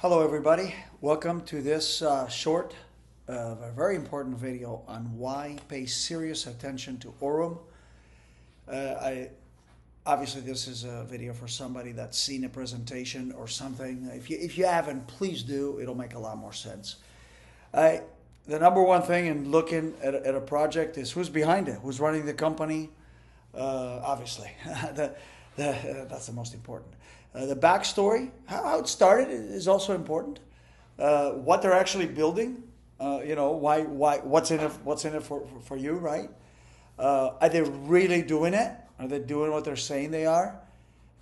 Hello everybody, welcome to this short, a very important video on why pay serious attention to Aurum. Obviously this is a video for somebody that's seen a presentation or something. If you haven't, please do, it'll make a lot more sense. The number one thing in looking at a project is who's behind it, who's running the company, obviously. That's the most important. The backstory, how it started, is also important. What they're actually building, what's in it for you, right? Are they really doing it? Are they doing what they're saying they are?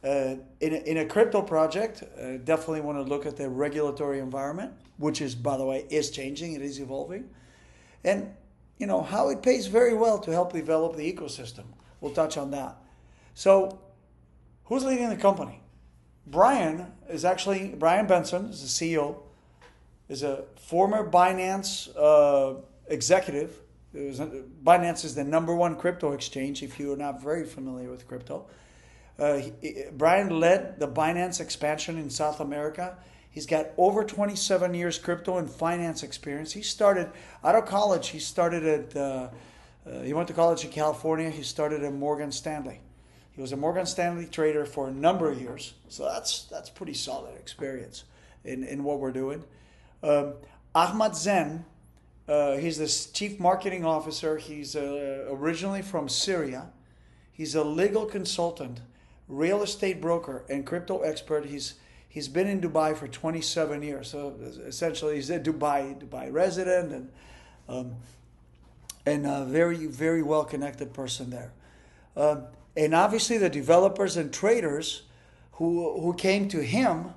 In a crypto project, definitely want to look at the regulatory environment, which is, by the way, is changing. It is evolving, and how it pays very well to help develop the ecosystem. We'll touch on that. So, who's leading the company? Brian Benson is the CEO, is a former Binance executive. Binance is the #1 crypto exchange, if you are not very familiar with crypto. Brian led the Binance expansion in South America. He's got over 27 years crypto and finance experience. He started out of college. He went to college in California. He started at Morgan Stanley. He was a Morgan Stanley trader for a number of years. So that's pretty solid experience in what we're doing. Ahmad Zen, he's the chief marketing officer. He's originally from Syria. He's a legal consultant, real estate broker, and crypto expert. He's been in Dubai for 27 years. So essentially he's a Dubai resident and a very, very well-connected person there. And obviously the developers and traders who came to him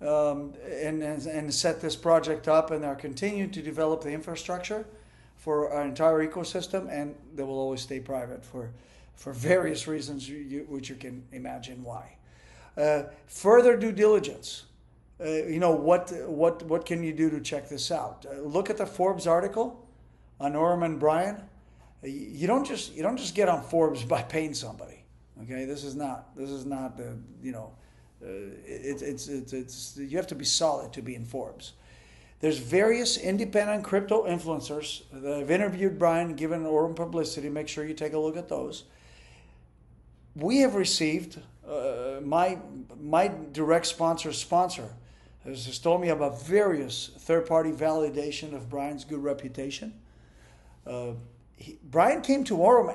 and set this project up and are continuing to develop the infrastructure for our entire ecosystem, and they will always stay private for various reasons, which you can imagine why. Further due diligence. What can you do to check this out? Look at the Forbes article on Aurum and Brian. You don't just get on Forbes by paying somebody. Okay, this is not the you have to be solid to be in Forbes. There's various independent crypto influencers that have interviewed Brian, given Aurum publicity. Make sure you take a look at those. We have received my direct sponsor has told me about various third-party validation of Brian's good reputation. Brian came to Aurum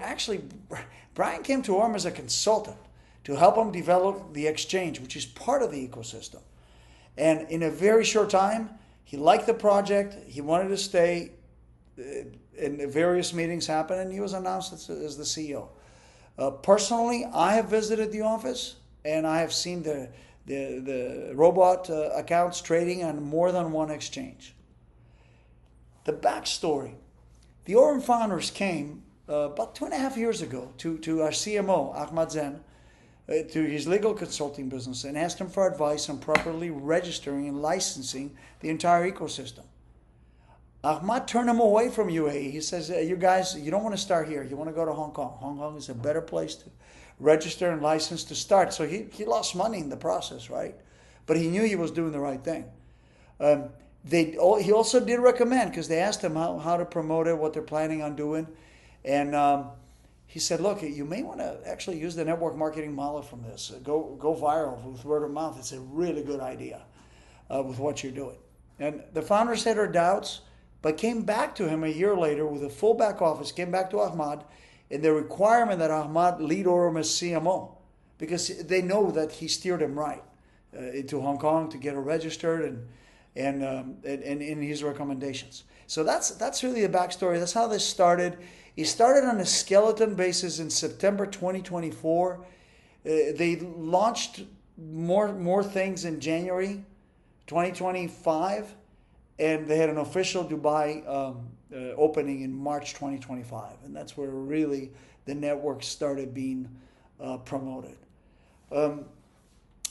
as a consultant to help him develop the exchange, which is part of the ecosystem. And in a very short time, he liked the project. He wanted to stay, and various meetings happened, and he was announced as the CEO. Personally, I have visited the office, and I have seen the robot accounts trading on more than one exchange. The backstory. The Aurum founders came about 2.5 years ago to our CMO, Ahmad Zen, to his legal consulting business, and asked him for advice on properly registering and licensing the entire ecosystem. Ahmad turned him away from UAE. He says, you guys, you don't want to start here. You want to go to Hong Kong. Hong Kong is a better place to register and license to start. So he lost money in the process, right? But he knew he was doing the right thing. He also did recommend, because they asked him how to promote it, what they're planning on doing. And he said, look, you may want to actually use the network marketing model from this. Go viral with word of mouth. It's a really good idea with what you're doing. And the founders had their doubts, but came back to him a year later with a full back office, came back to Ahmad, and the requirement that Ahmad lead Aurum as CMO, because they know that he steered him right into Hong Kong to get it registered and in his recommendations. So that's really the backstory. That's how this started. He started on a skeleton basis in September 2024. They launched more things in January 2025, and they had an official Dubai opening in March 2025, and that's where really the network started being promoted.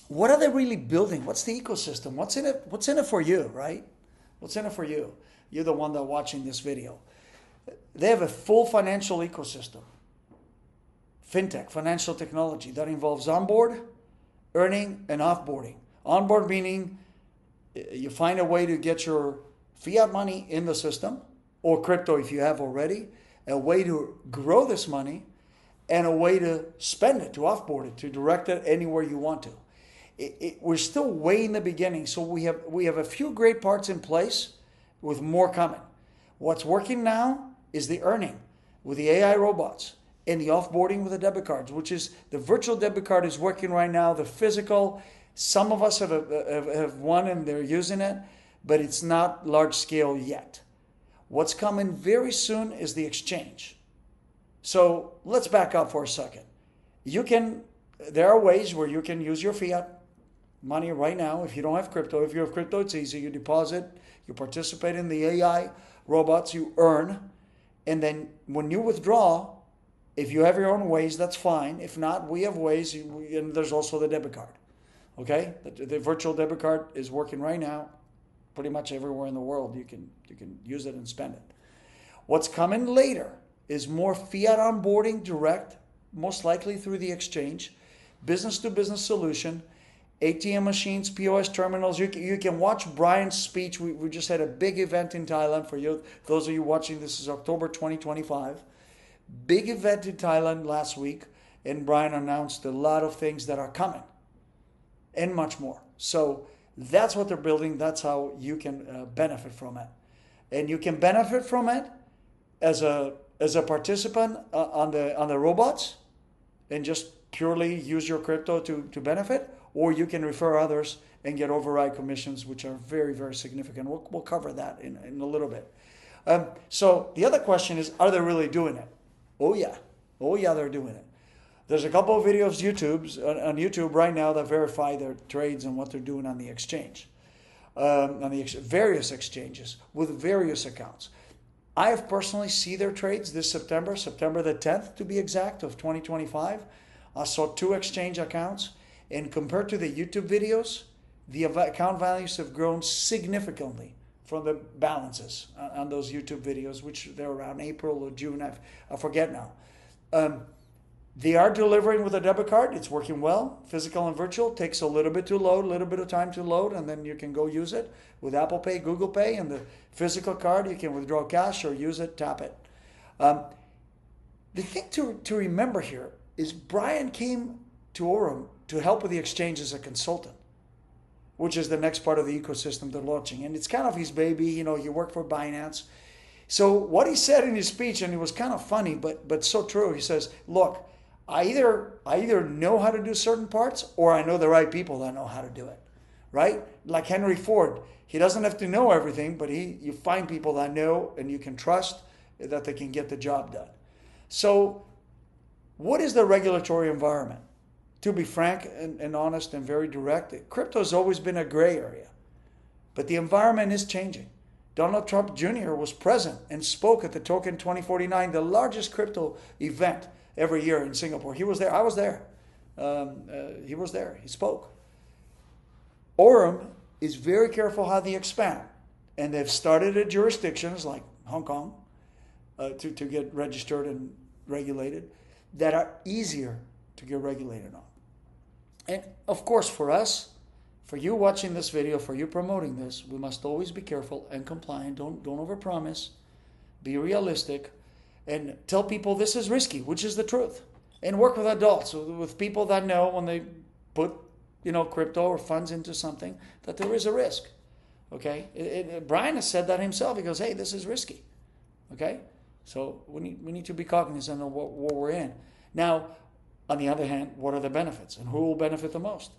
What are they really building? What's the ecosystem? What's in it for you, right? What's in it for you? You're the one that's watching this video. They have a full financial ecosystem. Fintech, financial technology that involves onboard, earning, and offboarding. Onboard meaning You find a way to get your fiat money in the system, or crypto if you have already, a way to grow this money, and a way to spend it, to offboard it, to direct it anywhere you want to. We're still way in the beginning, so we have a few great parts in place with more coming. What's working now is the earning with the AI robots and the offboarding with the debit cards, which is the virtual debit card is working right now. The physical, some of us have one and they're using it, but it's not large scale yet. What's coming very soon is the exchange. So let's back up for a second. There are ways where you can use your fiat money right now. If you don't have crypto, if you have crypto, it's easy. You deposit, you participate in the AI robots, you earn, and then when you withdraw, if you have your own ways, that's fine. If not, we have ways, and there's also the debit card. Okay, the virtual debit card is working right now, pretty much everywhere in the world. You can use it and spend it. What's coming later is more fiat onboarding direct, most likely through the exchange, business-to-business solution, ATM machines, POS terminals. You can watch Brian's speech. We just had a big event in Thailand for you. Those of you watching, this is October 2025. Big event in Thailand last week, and Brian announced a lot of things that are coming and much more. So that's what they're building. That's how you can benefit from it. And you can benefit from it as a participant on the robots and just purely use your crypto to benefit, or you can refer others and get override commissions, which are very, very significant. We'll cover that in a little bit. So the other question is, are they really doing it? Oh yeah, they're doing it. There's a couple of videos on YouTube right now that verify their trades and what they're doing on the exchange, on the various exchanges with various accounts. I have personally seen their trades this September the 10th to be exact, of 2025. I saw 2 exchange accounts, and compared to the YouTube videos, the account values have grown significantly from the balances on those YouTube videos, which they're around April or June, I forget now. They are delivering with a debit card. It's working well. Physical and virtual takes a little bit to load, a little bit of time to load, and then you can go use it with Apple Pay, Google Pay, and the physical card. You can withdraw cash or use it, tap it. The thing to remember here is Brian came to Aurum to help with the exchange as a consultant, which is the next part of the ecosystem they're launching. And it's kind of his baby. You know, he worked for Binance. So what he said in his speech, and it was kind of funny, but so true. He says, look, I either know how to do certain parts, or I know the right people that know how to do it, right? Like Henry Ford, he doesn't have to know everything, but you find people that know and you can trust that they can get the job done. So what is the regulatory environment? To be frank and honest and very direct, crypto has always been a gray area, but the environment is changing. Donald Trump Jr. was present and spoke at the Token 2049, the largest crypto event every year in Singapore. He was there. I was there. He was there. He spoke. Aurum is very careful how they expand. And they've started at jurisdictions like Hong Kong to get registered and regulated that are easier to get regulated on. And of course, for us, for you watching this video, for you promoting this, we must always be careful and compliant. Don't overpromise. Be realistic. And tell people this is risky, which is the truth. And work with adults, with people that know when they put, crypto or funds into something, that there is a risk. Okay? Brian has said that himself. He goes, hey, this is risky. Okay? So we need to be cognizant of what we're in. Now, on the other hand, what are the benefits? And who will benefit the most?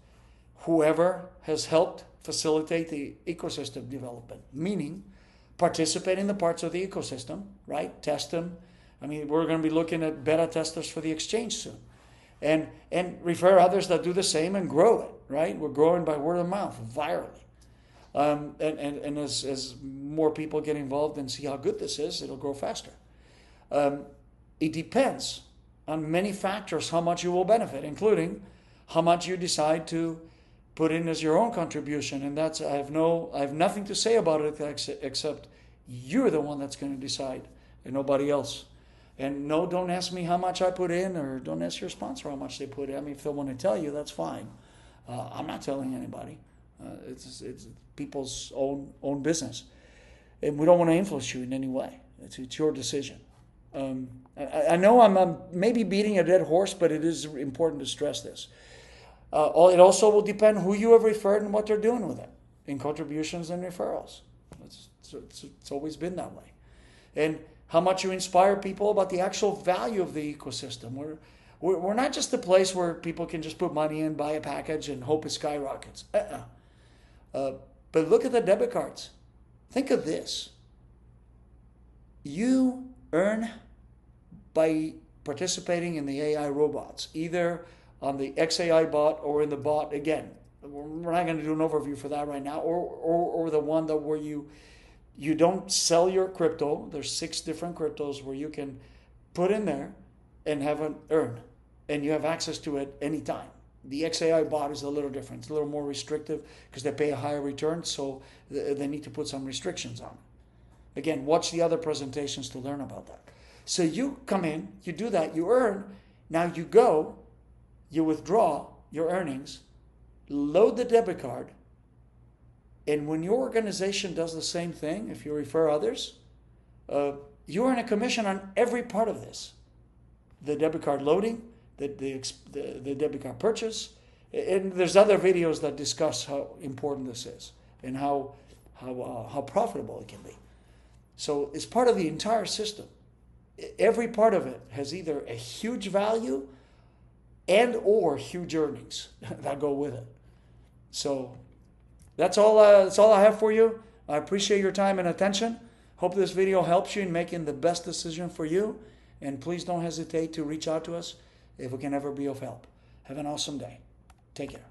Whoever has helped facilitate the ecosystem development, meaning participate in the parts of the ecosystem, right? Test them. I mean, we're going to be looking at beta testers for the exchange soon. And refer others that do the same and grow it, right? We're growing by word of mouth, virally. And as more people get involved and see how good this is, it'll grow faster. It depends on many factors how much you will benefit, including how much you decide to put in as your own contribution. And that's, I have nothing to say about it except you're the one that's going to decide and nobody else. And no, don't ask me how much I put in, or don't ask your sponsor how much they put in. I mean, if they want to tell you, that's fine. I'm not telling anybody. It's people's own business, and we don't want to influence you in any way. It's your decision. I know I'm maybe beating a dead horse, but it is important to stress this. It also will depend who you have referred and what they're doing with it in contributions and referrals. It's always been that way. And how much you inspire people about the actual value of the ecosystem. We're not just a place where people can just put money in, buy a package, and hope it skyrockets. But look at the debit cards. Think of this. You earn by participating in the AI robots, either on the XAI bot or in the bot. Again, we're not going to do an overview for that right now, or the one that where you don't sell your crypto. There's 6 different cryptos where you can put in there and have an earn, and you have access to it anytime. The XAI bot is a little different. It's a little more restrictive because they pay a higher return, so they need to put some restrictions on it. Again, watch the other presentations to learn about that. So you come in, you do that, you earn. Now you go, you withdraw your earnings, load the debit card, and when your organization does the same thing, if you refer others, you earn a commission on every part of this. The debit card loading, the debit card purchase, and there's other videos that discuss how important this is and how profitable it can be. So it's part of the entire system. Every part of it has either a huge value and or huge earnings that go with it. So that's all I have for you. I appreciate your time and attention. Hope this video helps you in making the best decision for you. And please don't hesitate to reach out to us if we can ever be of help. Have an awesome day. Take care.